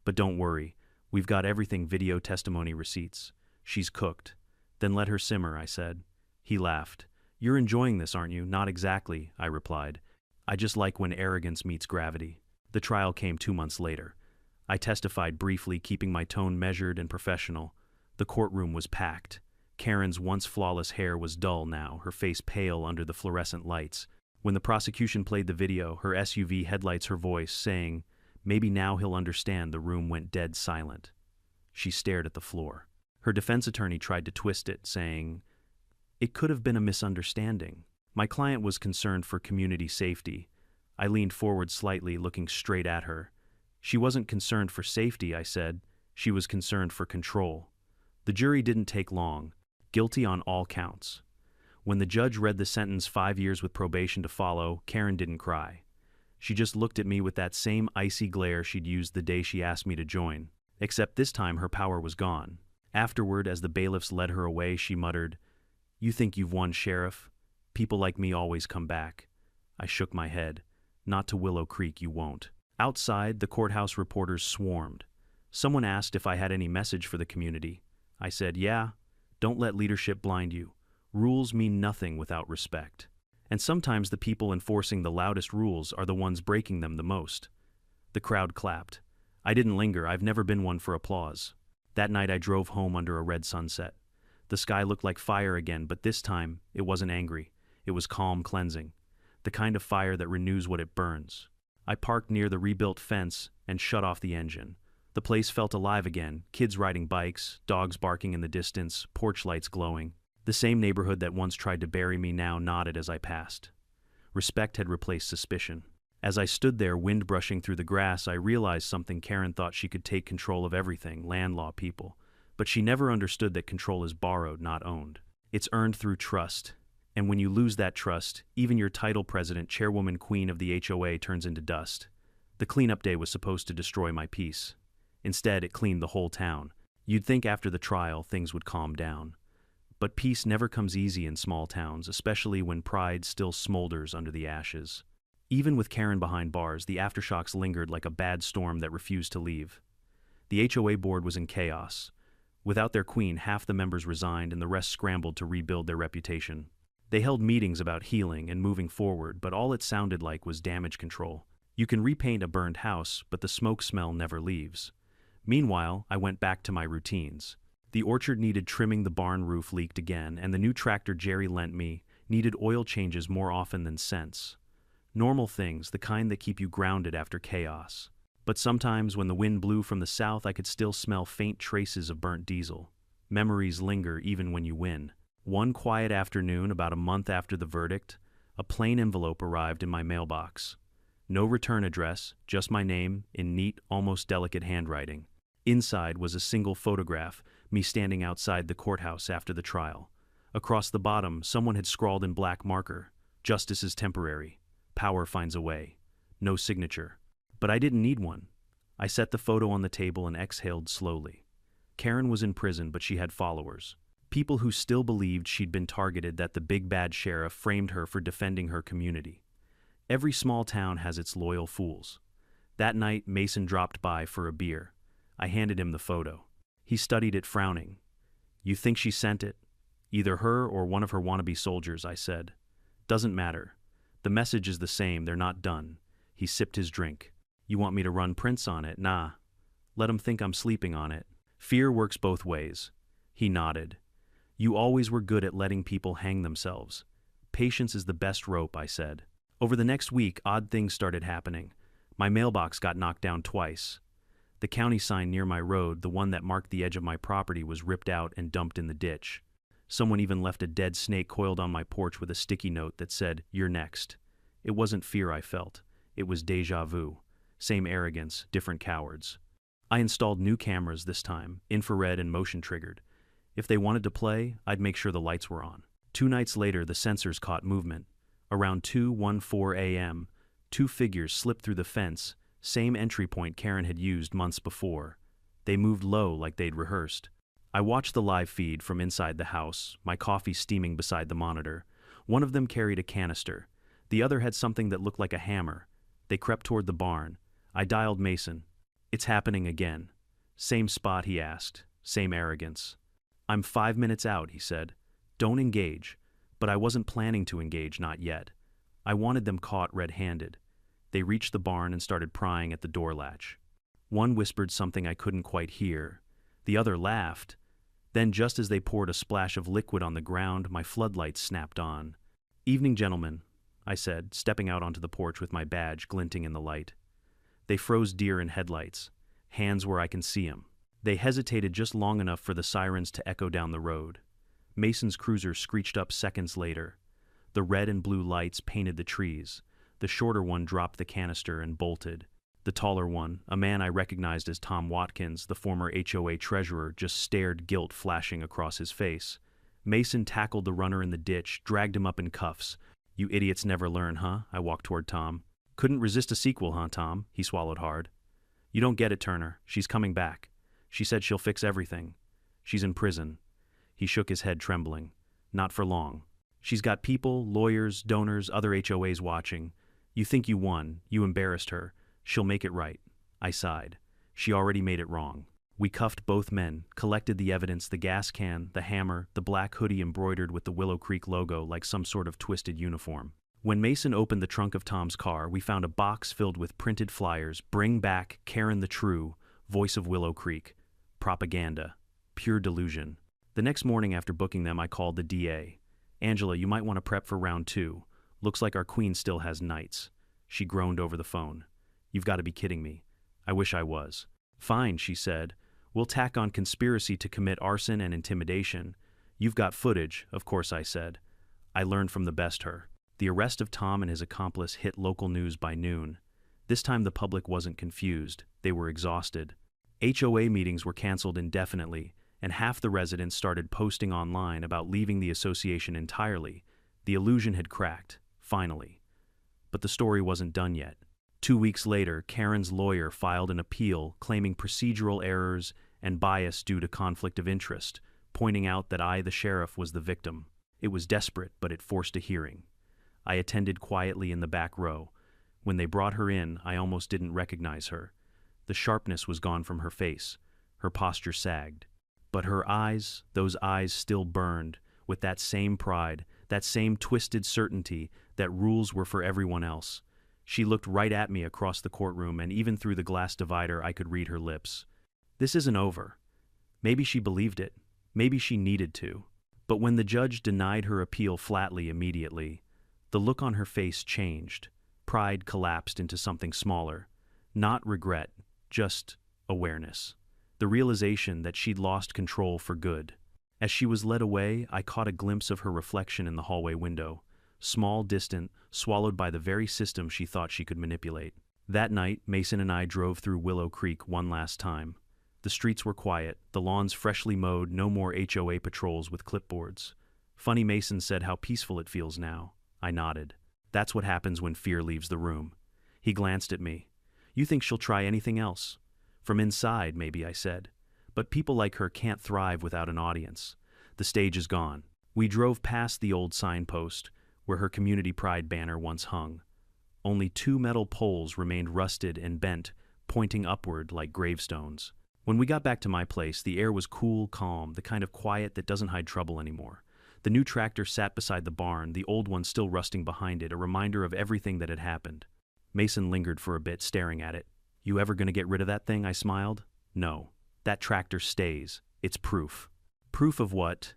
"But don't worry. We've got everything, video, testimony, receipts. She's cooked." "Then let her simmer," I said. He laughed. "You're enjoying this, aren't you?" "Not exactly," I replied. "I just like when arrogance meets gravity." The trial came 2 months later. I testified briefly, keeping my tone measured and professional. The courtroom was packed. Karen's once flawless hair was dull now, her face pale under the fluorescent lights. When the prosecution played the video, her SUV headlights, her voice saying, "Maybe now he'll understand," the room went dead silent. She stared at the floor. Her defense attorney tried to twist it, saying, "It could have been a misunderstanding." My client was concerned for community safety. I leaned forward slightly, looking straight at her. "She wasn't concerned for safety," I said. "She was concerned for control." The jury didn't take long. Guilty on all counts. When the judge read the sentence, 5 years with probation to follow, Karen didn't cry. She just looked at me with that same icy glare she'd used the day she asked me to join. Except this time her power was gone. Afterward, as the bailiffs led her away, she muttered, "You think you've won, Sheriff? People like me always come back." I shook my head. "Not to Willow Creek, you won't." Outside, the courthouse reporters swarmed. Someone asked if I had any message for the community. I said, "Yeah, don't let leadership blind you. Rules mean nothing without respect. And sometimes the people enforcing the loudest rules are the ones breaking them the most." The crowd clapped. I didn't linger. I've never been one for applause. That night I drove home under a red sunset. The sky looked like fire again, but this time it wasn't angry. It was calm, cleansing. The kind of fire that renews what it burns. I parked near the rebuilt fence and shut off the engine. The place felt alive again, kids riding bikes, dogs barking in the distance, porch lights glowing. The same neighborhood that once tried to bury me now nodded as I passed. Respect had replaced suspicion. As I stood there, wind brushing through the grass, I realized something. Karen thought she could take control of everything, land, law, people. But she never understood that control is borrowed, not owned. It's earned through trust. And when you lose that trust, even your title president, chairwoman, queen of the HOA turns into dust. The cleanup day was supposed to destroy my peace. Instead, it cleaned the whole town. You'd think after the trial, things would calm down. But peace never comes easy in small towns, especially when pride still smolders under the ashes. Even with Karen behind bars, the aftershocks lingered like a bad storm that refused to leave. The HOA board was in chaos. Without their queen, half the members resigned and the rest scrambled to rebuild their reputation. They held meetings about healing and moving forward, but all it sounded like was damage control. You can repaint a burned house, but the smoke smell never leaves. Meanwhile, I went back to my routines. The orchard needed trimming, the barn roof leaked again, and the new tractor Jerry lent me needed oil changes more often than cents. Normal things, the kind that keep you grounded after chaos. But sometimes when the wind blew from the south, I could still smell faint traces of burnt diesel. Memories linger even when you win. One quiet afternoon, about a month after the verdict, a plain envelope arrived in my mailbox. No return address, just my name in neat, almost delicate handwriting. Inside was a single photograph, me standing outside the courthouse after the trial. Across the bottom, someone had scrawled in black marker, "Justice is temporary. Power finds a way." No signature. But I didn't need one. I set the photo on the table and exhaled slowly. Karen was in prison, but she had followers. People who still believed she'd been targeted, that the big bad sheriff framed her for defending her community. Every small town has its loyal fools. That night, Mason dropped by for a beer. I handed him the photo. He studied it, frowning. "You think she sent it? Either her or one of her wannabe soldiers," I said. "Doesn't matter. The message is the same, they're not done." He sipped his drink. "You want me to run prints on it?" "Nah. Let 'em think I'm sleeping on it. Fear works both ways." He nodded. "You always were good at letting people hang themselves. Patience is the best rope," I said. Over the next week, odd things started happening. My mailbox got knocked down twice. The county sign near my road, the one that marked the edge of my property, was ripped out and dumped in the ditch. Someone even left a dead snake coiled on my porch with a sticky note that said, "You're next." It wasn't fear I felt. It was déjà vu. Same arrogance, different cowards. I installed new cameras this time, infrared and motion triggered. If they wanted to play, I'd make sure the lights were on. 2 nights later, the sensors caught movement. Around 2:14 a.m., 2 figures slipped through the fence, same entry point Karen had used months before. They moved low like they'd rehearsed. I watched the live feed from inside the house, my coffee steaming beside the monitor. One of them carried a canister. The other had something that looked like a hammer. They crept toward the barn. I dialed Mason. "It's happening again." "Same spot?" he asked. "Same arrogance." "I'm 5 minutes out," he said. "Don't engage." But I wasn't planning to engage, not yet. I wanted them caught red-handed. They reached the barn and started prying at the door latch. One whispered something I couldn't quite hear. The other laughed. Then, just as they poured a splash of liquid on the ground, my floodlights snapped on. "Evening, gentlemen," I said, stepping out onto the porch with my badge glinting in the light. They froze deer in headlights, hands where I can see 'em. They hesitated just long enough for the sirens to echo down the road. Mason's cruiser screeched up seconds later. The red and blue lights painted the trees. The shorter one dropped the canister and bolted. The taller one, a man I recognized as Tom Watkins, the former HOA treasurer, just stared, guilt flashing across his face. Mason tackled the runner in the ditch, dragged him up in cuffs. "You idiots never learn, huh?" I walked toward Tom. "Couldn't resist a sequel, huh, Tom?" He swallowed hard. "You don't get it, Turner. She's coming back. She said she'll fix everything. She's in prison." He shook his head, trembling. "Not for long. She's got people, lawyers, donors, other HOAs watching. You think you won. You embarrassed her. She'll make it right." I sighed. She already made it wrong. We cuffed both men, collected the evidence, the gas can, the hammer, the black hoodie embroidered with the Willow Creek logo like some sort of twisted uniform. When Mason opened the trunk of Tom's car, we found a box filled with printed flyers. "Bring back Karen the True, voice of Willow Creek." Propaganda. Pure delusion. The next morning after booking them, I called the DA. "Angela, you might want to prep for round 2. Looks like our queen still has knights." She groaned over the phone. "You've got to be kidding me." I wish I was. "Fine," she said. "We'll tack on conspiracy to commit arson and intimidation." "You've got footage," of course I said. I learned from the best her. The arrest of Tom and his accomplice hit local news by noon. This time the public wasn't confused. They were exhausted. HOA meetings were canceled indefinitely, and half the residents started posting online about leaving the association entirely. The illusion had cracked, finally. But the story wasn't done yet. 2 weeks later, Karen's lawyer filed an appeal claiming procedural errors and bias due to conflict of interest, pointing out that I, the sheriff, was the victim. It was desperate, but it forced a hearing. I attended quietly in the back row. When they brought her in, I almost didn't recognize her. The sharpness was gone from her face. Her posture sagged. But her eyes, those eyes still burned, with that same pride, that same twisted certainty that rules were for everyone else. She looked right at me across the courtroom, and even through the glass divider I could read her lips. This isn't over. Maybe she believed it. Maybe she needed to. But when the judge denied her appeal flatly immediately, the look on her face changed. Pride collapsed into something smaller. Not regret, just awareness. The realization that she'd lost control for good. As she was led away, I caught a glimpse of her reflection in the hallway window. Small, distant, swallowed by the very system she thought she could manipulate. That night, Mason and I drove through Willow Creek one last time. The streets were quiet, the lawns freshly mowed, no more HOA patrols with clipboards. Funny, Mason said, "How peaceful it feels now." I nodded. That's what happens when fear leaves the room. He glanced at me. "You think she'll try anything else?" "From inside, maybe," I said. But people like her can't thrive without an audience. The stage is gone. We drove past the old signpost, where her community pride banner once hung. Only 2 metal poles remained rusted and bent, pointing upward like gravestones. When we got back to my place, the air was cool, calm, the kind of quiet that doesn't hide trouble anymore. The new tractor sat beside the barn, the old one still rusting behind it, a reminder of everything that had happened. Mason lingered for a bit, staring at it. "You ever gonna get rid of that thing?" I smiled. "No. That tractor stays. It's proof." "Proof of what?"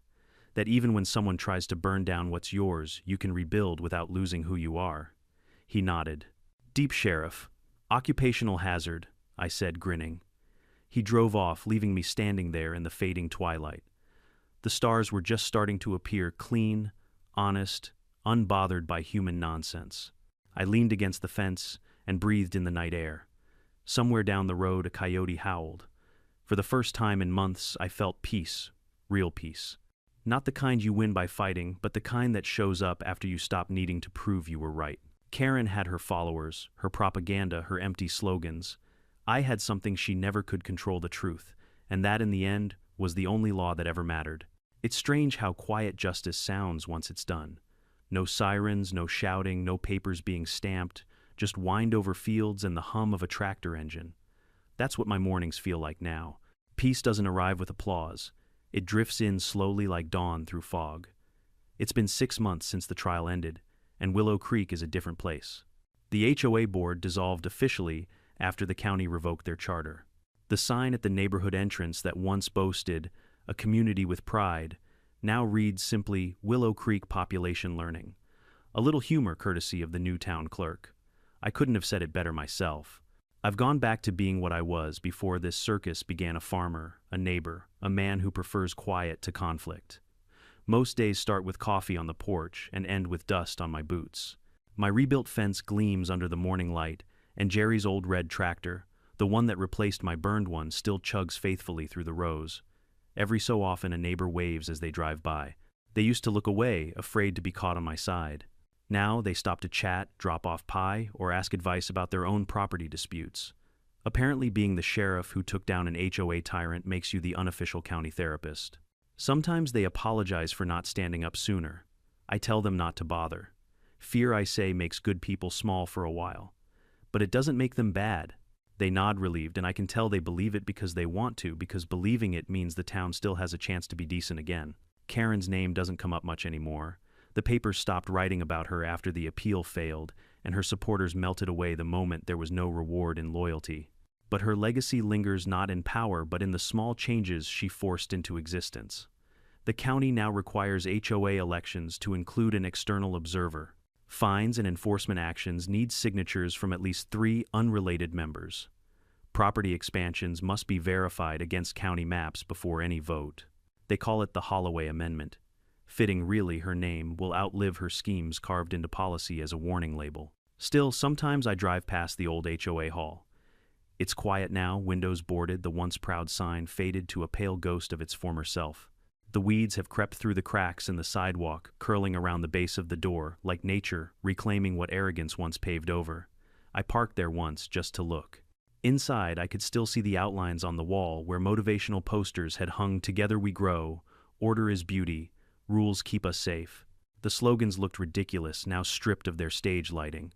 "That even when someone tries to burn down what's yours, you can rebuild without losing who you are." He nodded. "Deep, Sheriff. Occupational hazard," I said, grinning. He drove off, leaving me standing there in the fading twilight. The stars were just starting to appear, clean, honest, unbothered by human nonsense. I leaned against the fence and breathed in the night air. Somewhere down the road, a coyote howled. For the first time in months, I felt peace, real peace. Not the kind you win by fighting, but the kind that shows up after you stop needing to prove you were right. Karen had her followers, her propaganda, her empty slogans. I had something she never could control: the truth, and that in the end was the only law that ever mattered. It's strange how quiet justice sounds once it's done. No sirens, no shouting, no papers being stamped, just wind over fields and the hum of a tractor engine. That's what my mornings feel like now. Peace doesn't arrive with applause. It drifts in slowly like dawn through fog. It's been 6 months since the trial ended, and Willow Creek is a different place. The HOA board dissolved officially after the county revoked their charter. The sign at the neighborhood entrance that once boasted "a community with pride" now reads simply "Willow Creek Population Learning." A little humor courtesy of the new town clerk. I couldn't have said it better myself. I've gone back to being what I was before this circus began: a farmer, a neighbor, a man who prefers quiet to conflict. Most days start with coffee on the porch and end with dust on my boots. My rebuilt fence gleams under the morning light, and Jerry's old red tractor, the one that replaced my burned one, still chugs faithfully through the rows. Every so often a neighbor waves as they drive by. They used to look away, afraid to be caught on my side. Now they stop to chat, drop off pie, or ask advice about their own property disputes. Apparently being the sheriff who took down an HOA tyrant makes you the unofficial county therapist. Sometimes they apologize for not standing up sooner. I tell them not to bother. Fear, I say, makes good people small for a while. But it doesn't make them bad. They nod relieved, and I can tell they believe it because they want to, because believing it means the town still has a chance to be decent again. Karen's name doesn't come up much anymore. The papers stopped writing about her after the appeal failed, and her supporters melted away the moment there was no reward in loyalty. But her legacy lingers not in power, but in the small changes she forced into existence. The county now requires HOA elections to include an external observer. Fines and enforcement actions need signatures from at least 3 unrelated members. Property expansions must be verified against county maps before any vote. They call it the Holloway Amendment. Fitting, really, her name will outlive her schemes carved into policy as a warning label. Still, sometimes I drive past the old HOA hall. It's quiet now, windows boarded, the once proud sign faded to a pale ghost of its former self. The weeds have crept through the cracks in the sidewalk, curling around the base of the door, like nature reclaiming what arrogance once paved over. I parked there once just to look. Inside, I could still see the outlines on the wall where motivational posters had hung "Together we grow," "Order is beauty," "Rules keep us safe." The slogans looked ridiculous, now stripped of their stage lighting.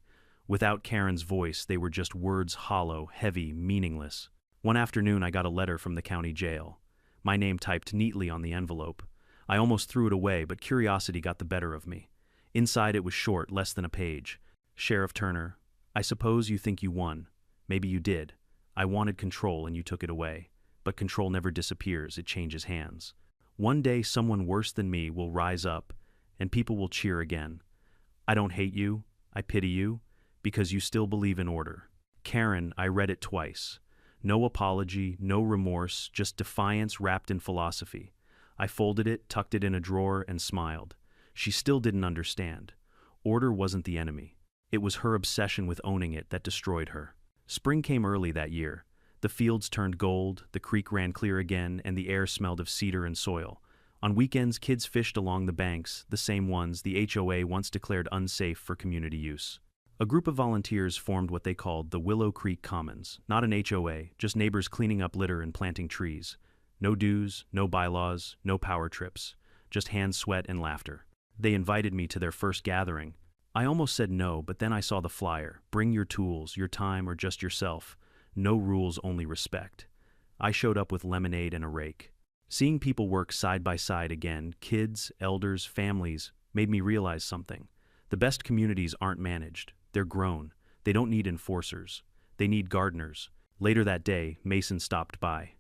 Without Karen's voice, they were just words, hollow, heavy, meaningless. One afternoon, I got a letter from the county jail. My name typed neatly on the envelope. I almost threw it away, but curiosity got the better of me. Inside it was short, less than a page. "Sheriff Turner, I suppose you think you won. Maybe you did. I wanted control and you took it away. But control never disappears, it changes hands. One day someone worse than me will rise up, and people will cheer again. I don't hate you, I pity you, because you still believe in order." Karen, I read it twice. No apology, no remorse, just defiance wrapped in philosophy. I folded it, tucked it in a drawer, and smiled. She still didn't understand. Order wasn't the enemy. It was her obsession with owning it that destroyed her. Spring came early that year. The fields turned gold, the creek ran clear again, and the air smelled of cedar and soil. On weekends, kids fished along the banks, the same ones the HOA once declared unsafe for community use. A group of volunteers formed what they called the Willow Creek Commons, not an HOA, just neighbors cleaning up litter and planting trees. No dues, no bylaws, no power trips. Just hand sweat and laughter. They invited me to their first gathering. I almost said no, but then I saw the flyer. Bring your tools, your time, or just yourself. No rules, only respect. I showed up with lemonade and a rake. Seeing people work side by side again, kids, elders, families, made me realize something. The best communities aren't managed. They're grown. They don't need enforcers. They need gardeners. Later that day, Mason stopped by.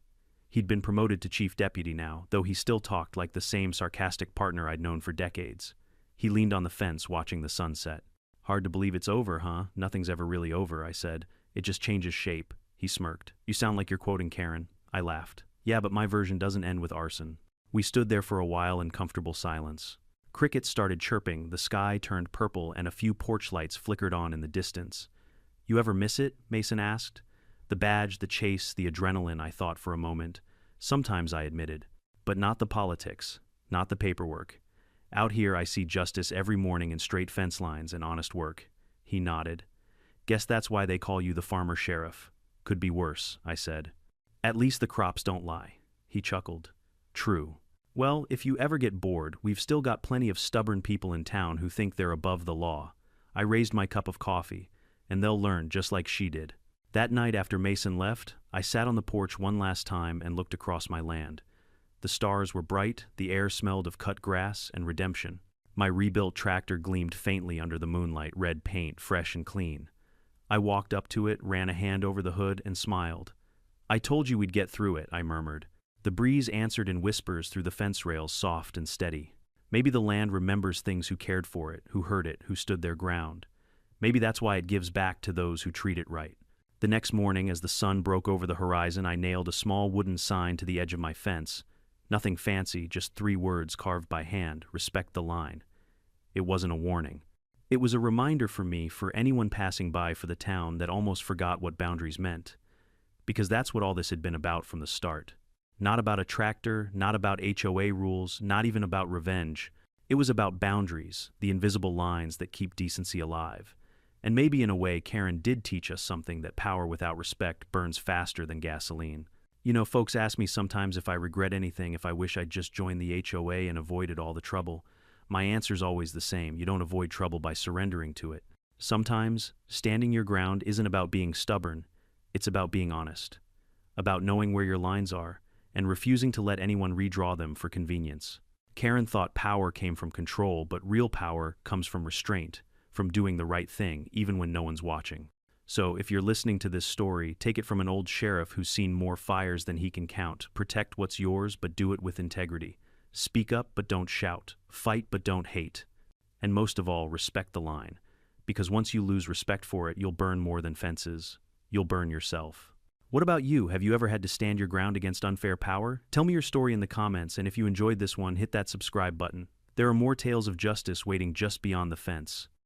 He'd been promoted to chief deputy now, though he still talked like the same sarcastic partner I'd known for decades. He leaned on the fence watching the sunset. Hard to believe it's over, huh? Nothing's ever really over, I said. It just changes shape. He smirked. You sound like you're quoting Karen. I laughed. Yeah, but my version doesn't end with arson. We stood there for a while in comfortable silence. Crickets started chirping, the sky turned purple, and a few porch lights flickered on in the distance. You ever miss it? Mason asked. The badge, the chase, the adrenaline, I thought for a moment. Sometimes, I admitted. But not the politics, not the paperwork. Out here I see justice every morning in straight fence lines and honest work. He nodded. Guess that's why they call you the farmer sheriff. Could be worse, I said. At least the crops don't lie. He chuckled. True. Well, if you ever get bored, we've still got plenty of stubborn people in town who think they're above the law. I raised my cup of coffee, and they'll learn just like she did. That night after Mason left, I sat on the porch one last time and looked across my land. The stars were bright, the air smelled of cut grass and redemption. My rebuilt tractor gleamed faintly under the moonlight, red paint, fresh and clean. I walked up to it, ran a hand over the hood, and smiled. I told you we'd get through it, I murmured. The breeze answered in whispers through the fence rails, soft and steady. Maybe the land remembers things who cared for it, who heard it, who stood their ground. Maybe that's why it gives back to those who treat it right. The next morning, as the sun broke over the horizon, I nailed a small wooden sign to the edge of my fence. Nothing fancy, just 3 words carved by hand, respect the line. It wasn't a warning. It was a reminder for me, for anyone passing by for the town that almost forgot what boundaries meant. Because that's what all this had been about from the start. Not about a tractor, not about HOA rules, not even about revenge. It was about boundaries, the invisible lines that keep decency alive. And maybe in a way, Karen did teach us something, that power without respect burns faster than gasoline. You know, folks ask me sometimes if I regret anything, if I wish I'd just joined the HOA and avoided all the trouble. My answer's always the same. You don't avoid trouble by surrendering to it. Sometimes, standing your ground isn't about being stubborn. It's about being honest. About knowing where your lines are, and refusing to let anyone redraw them for convenience. Karen thought power came from control, but real power comes from restraint, from doing the right thing, even when no one's watching. So, if you're listening to this story, take it from an old sheriff who's seen more fires than he can count. Protect what's yours, but do it with integrity. Speak up, but don't shout. Fight, but don't hate. And most of all, respect the line. Because once you lose respect for it, you'll burn more than fences. You'll burn yourself. What about you? Have you ever had to stand your ground against unfair power? Tell me your story in the comments, and if you enjoyed this one, hit that subscribe button. There are more tales of justice waiting just beyond the fence.